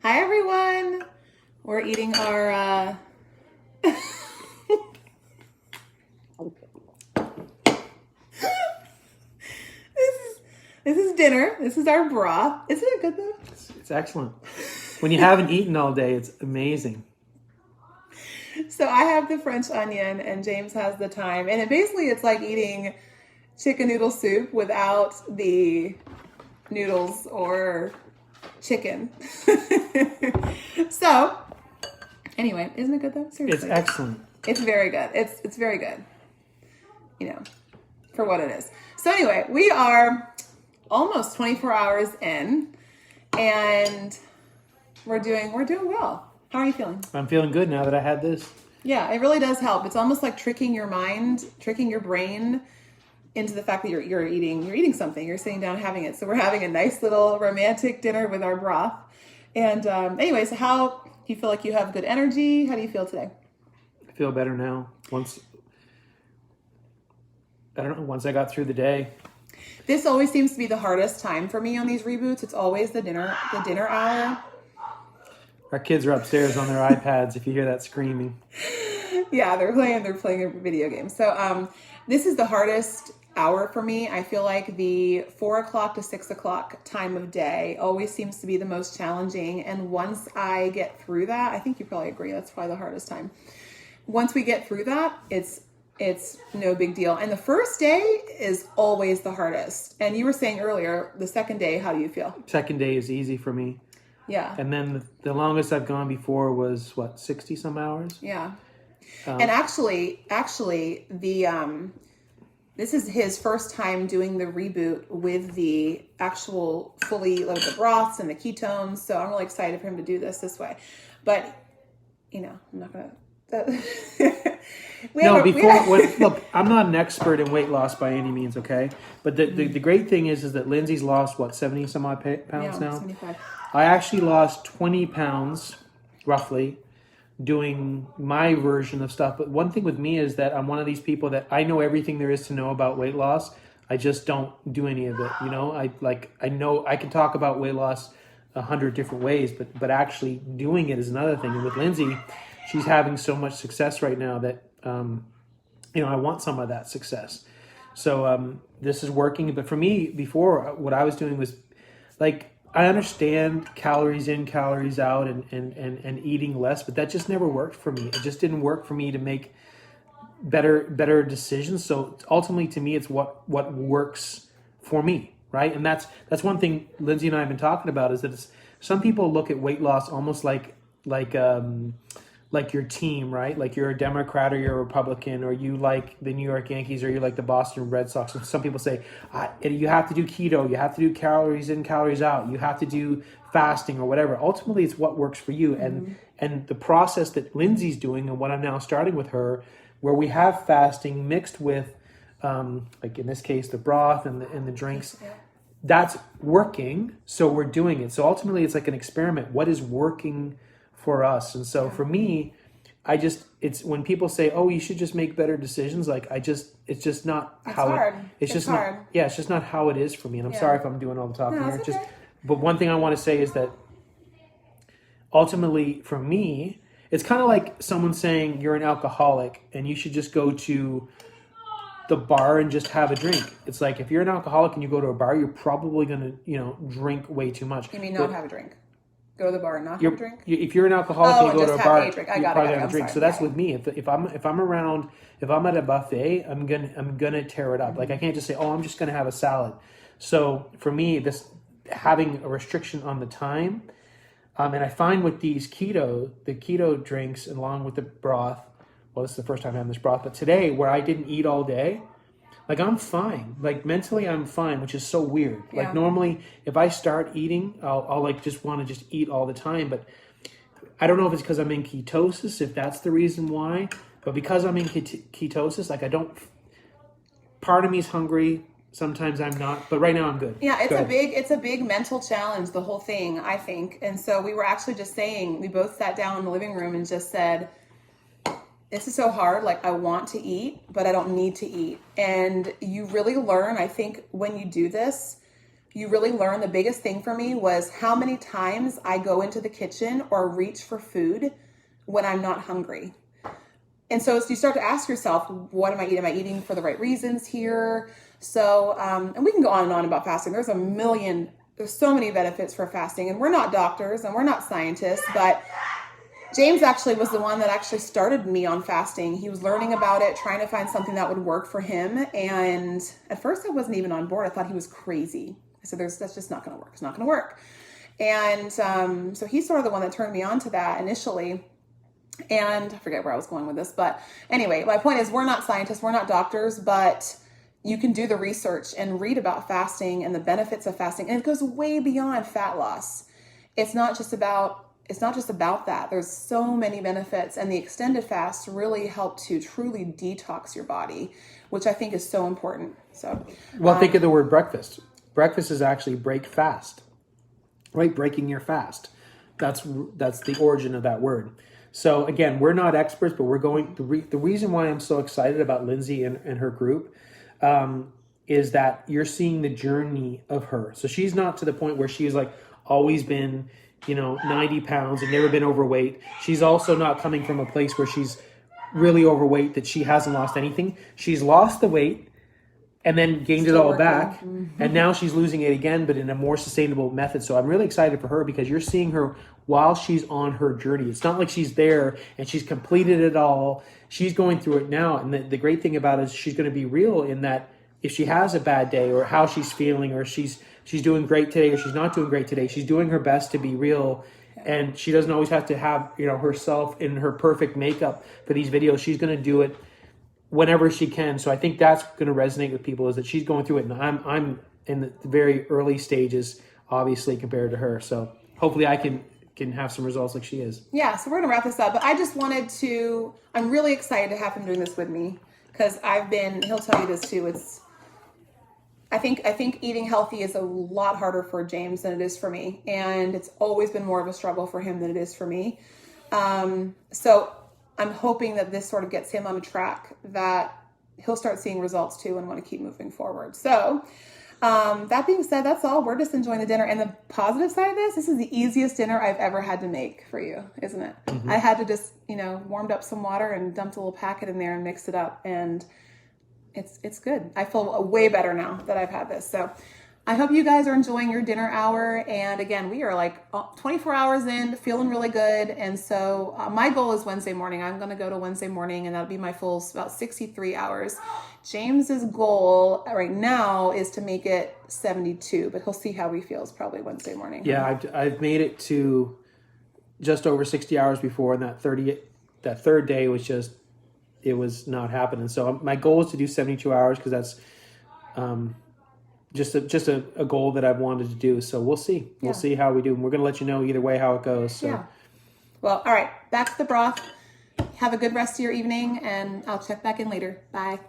Hi everyone. We're eating our this is dinner. This is our broth. Isn't it good though? It's excellent. When you haven't eaten all day, it's amazing. So I have the French onion and James has the thyme. And it's like eating chicken noodle soup without the noodles or chicken. So anyway, isn't it good though? Seriously. It's excellent. It's very good. It's very good. You know, for what it is. So anyway, we are almost 24 hours in and we're doing well. How are you feeling? I'm feeling good now that I had this. Yeah, it really does help. It's almost like tricking your mind, tricking your brain into the fact that you're eating something. You're sitting down having it. So we're having a nice little romantic dinner with our broth. And anyway, so how do you feel like you have good energy? How do you feel today? I feel better now. Once I got through the day. This always seems to be the hardest time for me on these reboots. It's always the dinner hour. Our kids are upstairs on their iPads if you hear that screaming. Yeah, they're playing a video game. So this is the hardest hour for me. I feel like the 4 o'clock to 6 o'clock time of day always seems to be the most challenging. And once I get through that, I think you probably agree, that's probably the hardest time. Once we get through that, it's no big deal. And the first day is always the hardest. And you were saying earlier, the second day, how do you feel? Second day is easy for me. Yeah. And then the longest I've gone before was 60 some hours? Yeah. And actually the this is his first time doing the reboot with the actual fully like the broths and the ketones. So I'm really excited for him to do this way. But I'm not gonna. Look, I'm not an expert in weight loss by any means, okay? But the great thing is that Lindsay's lost 70 some odd pounds now. 75. I actually lost 20 pounds roughly doing my version of stuff. But one thing with me is that I'm one of these people that I know everything there is to know about weight loss. I just don't do any of it. I know I can talk about weight loss 100 different ways, but actually doing it is another thing. And with Lindsay, she's having so much success right now that I want some of that success. So this is working. But for me, before, what I was doing was like, I understand calories in, calories out, and eating less, but that just never worked for me. It just didn't work for me to make better decisions. So ultimately, to me, it's what works for me, right? And that's one thing Lindsay and I have been talking about is that some people look at weight loss almost like your team, right? Like you're a Democrat or you're a Republican, or you like the New York Yankees or you like the Boston Red Sox. And some people say, you have to do keto, you have to do calories in, calories out, you have to do fasting or whatever. Ultimately, it's what works for you. Mm-hmm. And the process that Lindsay's doing and what I'm now starting with her, where we have fasting mixed with, like in this case, the broth and the drinks, that's working. So we're doing it. So ultimately, it's like an experiment. What is working for us? And so for me, it's when people say, oh, you should just make better decisions. Like it's just not it's just not how it is for me. And I'm sorry if I'm doing all the talking here. Okay. But one thing I want to say is that ultimately for me, it's kind of like someone saying you're an alcoholic and you should just go to the bar and just have a drink. It's like, if you're an alcoholic and you go to a bar, you're probably going to, drink way too much. You mean not have a drink? Go to the bar and not have a drink? If you're an alcoholic and you go to a bar, you're probably gonna have a drink. So that's with me. If I'm at a buffet, I'm gonna tear it up. Like I can't just say, oh, I'm just gonna have a salad. So for me, this having a restriction on the time, and I find with the keto drinks along with the broth. Well, this is the first time I'm having this broth, but today where I didn't eat all day, like I'm fine. Like mentally I'm fine, which is so weird. Yeah. Like normally if I start eating, I'll like just want to just eat all the time. But I don't know if it's because I'm in ketosis, if that's the reason why. But because I'm in ketosis, like part of me is hungry. Sometimes I'm not, but right now I'm good. Yeah, it's a big mental challenge, the whole thing, I think. And so we were actually just saying, we both sat down in the living room and just said, this is so hard. Like I want to eat, but I don't need to eat. And you really learn, I think, when you do this, you really learn. The biggest thing for me was how many times I go into the kitchen or reach for food when I'm not hungry. And so you start to ask yourself, what am I eating? Am I eating for the right reasons here? So, and we can go on and on about fasting. There's so many benefits for fasting, and we're not doctors and we're not scientists, but James actually was the one that actually started me on fasting. He was learning about it, trying to find something that would work for him. And at first I wasn't even on board. I thought he was crazy. I said, that's just not going to work. It's not going to work. And so he's sort of the one that turned me on to that initially. And I forget where I was going with this, but anyway, my point is we're not scientists, we're not doctors, but you can do the research and read about fasting and the benefits of fasting. And it goes way beyond fat loss. It's not just about that. There's so many benefits, and the extended fasts really help to truly detox your body, which I think is so important. So, well, think of the word breakfast. Breakfast is actually break fast, right? Breaking your fast. That's the origin of that word. So again, we're not experts, but we're going. The reason why I'm so excited about Lindsay and her group is that you're seeing the journey of her. So she's not to the point where she's like always been, 90 pounds and never been overweight. She's also not coming from a place where she's really overweight that she hasn't lost anything. She's lost the weight and then gained it all back. Mm-hmm. And now she's losing it again, but in a more sustainable method. So I'm really excited for her because you're seeing her while she's on her journey. It's not like she's there and she's completed it all. She's going through it now. And the great thing about it is she's going to be real in that if she has a bad day or how she's feeling or she's doing great today or she's not doing great today, she's doing her best to be real. And she doesn't always have to have, herself in her perfect makeup for these videos. She's going to do it whenever she can. So I think that's going to resonate with people is that she's going through it. And I'm in the very early stages, obviously, compared to her. So hopefully I can have some results like she is. Yeah, so we're going to wrap this up. But I just I'm really excited to have him doing this with me because he'll tell you this too. I think eating healthy is a lot harder for James than it is for me. And it's always been more of a struggle for him than it is for me. So I'm hoping that this sort of gets him on a track that he'll start seeing results too and want to keep moving forward. So that being said, that's all. We're just enjoying the dinner. And the positive side of this is the easiest dinner I've ever had to make for you, isn't it? Mm-hmm. I had to just, warmed up some water and dumped a little packet in there and mixed it up. And it's good. I feel way better now that I've had this. So I hope you guys are enjoying your dinner hour. And again, we are like 24 hours in, feeling really good. And so my goal is Wednesday morning. I'm going to go to Wednesday morning and that'll be my full about 63 hours. James's goal right now is to make it 72, but he'll see how he feels probably Wednesday morning. Yeah, I've made it to just over 60 hours before, and that third day was it was not happening. So my goal is to do 72 hours because that's just a goal that I've wanted to do. So we'll see. We'll see how we do. And we're going to let you know either way how it goes. So. Yeah. Well, all right. Back to the broth. Have a good rest of your evening, and I'll check back in later. Bye.